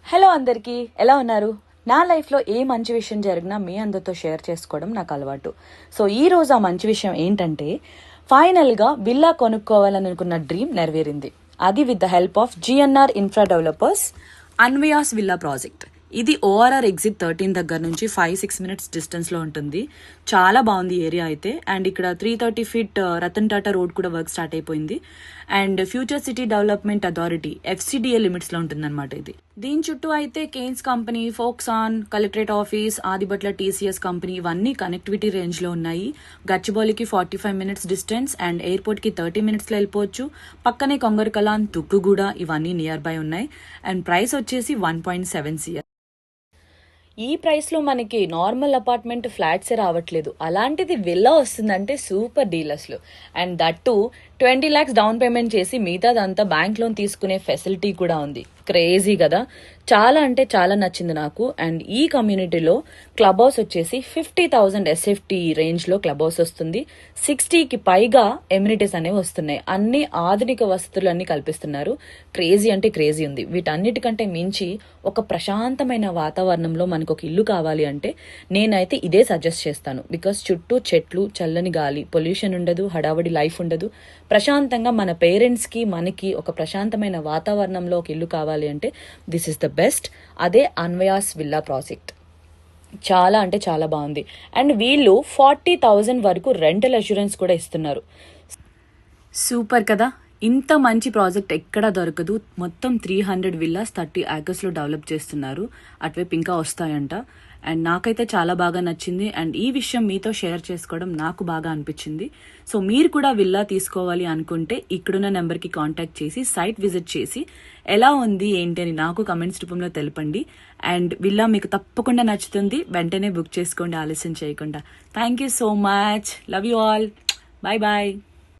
Hello అందరికీ, ఎలా ఉన్నారు? నా లైఫ్లో ఏ మంచి విషయం జరిగినా మీ అందరితో షేర్ చేసుకోవడం నాకు అలవాటు. సో ఈ రోజు ఆ మంచి విషయం ఏంటంటే, ఫైనల్గా విల్లా కొనుక్కోవాలని అనుకున్న డ్రీమ్ నెరవేరింది. అది with the help of GNR infra developers Anvayas villa project. ఇది ఓఆర్ఆర్ ఎగ్జిట్ 13 దగ్గర నుంచి 5-6 మినిట్స్ డిస్టెన్స్లో ఉంటుంది. చాలా బాగుంది ఏరియా అయితే. అండ్ ఇక్కడ 330 ఫీట్ రతన్ టాటా రోడ్ కూడా వర్క్ స్టార్ట్ అయిపోయింది. And future city development authority FCDA లిమిట్స్లో ఉంటుందన్నమాట ఇది. దీని చుట్టూ అయితే Kaynes company, Foxconn, collectorate office, Adibatla TCS company ఇవన్నీ కనెక్టివిటీ రేంజ్లో ఉన్నాయి. గచ్చిబౌలికి 45 మినిట్స్ డిస్టెన్స్ అండ్ ఎయిర్పోర్ట్కి 30 మినిట్స్లో వెళ్ళిపోవచ్చు. పక్కనే కొంగరకలాన్, తుక్కుగూడ ఇవన్నీ నియర్ బై ఉన్నాయి. అండ్ ప్రైస్ వచ్చేసి 1.7 CR. ఈ ప్రైస్లో మనకి నార్మల్ అపార్ట్మెంట్ ఫ్లాట్సే రావట్లేదు. అలాంటిది విల్లా వస్తుందంటే సూపర్ డీల్ అసలు. And that 20 lakhs down payment చేసి మిగతాదంతా బ్యాంక్ లోన్ తీసుకునే ఫెసిలిటీ కూడా ఉంది. క్రేజీ కదా, చాలా అంటే చాలా నచ్చింది నాకు. అండ్ ఈ కమ్యూనిటీలో క్లబ్ హౌస్ వచ్చేసి 50,000 SFT రేంజ్లో క్లబ్ హౌస్ వస్తుంది. 60కి పైగా ఎమ్యూనిటీస్ అనేవి వస్తున్నాయి. అన్ని ఆధునిక వసతులన్నీ కల్పిస్తున్నారు. క్రేజీ అంటే క్రేజీ ఉంది. వీటన్నిటికంటే మించి ఒక ప్రశాంతమైన వాతావరణంలో మనకు ఒక ఇల్లు కావాలి అంటే నేనైతే ఇదే సజెస్ట్ చేస్తాను. బికాస్ చుట్టూ చెట్లు, చల్లని గాలి, పొల్యూషన్ ఉండదు, హడావడి లైఫ్ ఉండదు. ప్రశాంతంగా మన పేరెంట్స్కి మనకి ఒక ప్రశాంతమైన వాతావరణంలో ఒక ఇల్లు కావాలి అంటే దిస్ ఇస్ ద బెస్ట్. అదే అన్వయాస్ విల్లా ప్రాజెక్ట్. చాలా అంటే చాలా బాగుంది. అండ్ వీళ్ళు 40,000 వరకు రెంటల్ అష్యూరెన్స్ కూడా ఇస్తున్నారు. సూపర్ కదా, ఇంత మంచి ప్రాజెక్ట్ ఎక్కడా దొరకదు. మొత్తం 300 విల్లాస్ 30 acres డెవలప్ చేస్తున్నారు. అటువైపు ఇంకా వస్తాయంట. అండ్ నాకైతే చాలా బాగా నచ్చింది. అండ్ ఈ విషయం మీతో షేర్ చేసుకోవడం నాకు బాగా అనిపించింది. సో మీరు కూడా విల్లా తీసుకోవాలి అనుకుంటే ఇక్కడున్న నెంబర్కి కాంటాక్ట్ చేసి సైట్ విజిట్ చేసి ఎలా ఉంది ఏంటి అని నాకు కమెంట్స్ రూపంలో తెలపండి. అండ్ విల్లా మీకు తప్పకుండా నచ్చుతుంది. వెంటనే బుక్ చేసుకోండి, ఆలస్యం చేయకుండా. Thank you so much. Love you all. Bye bye.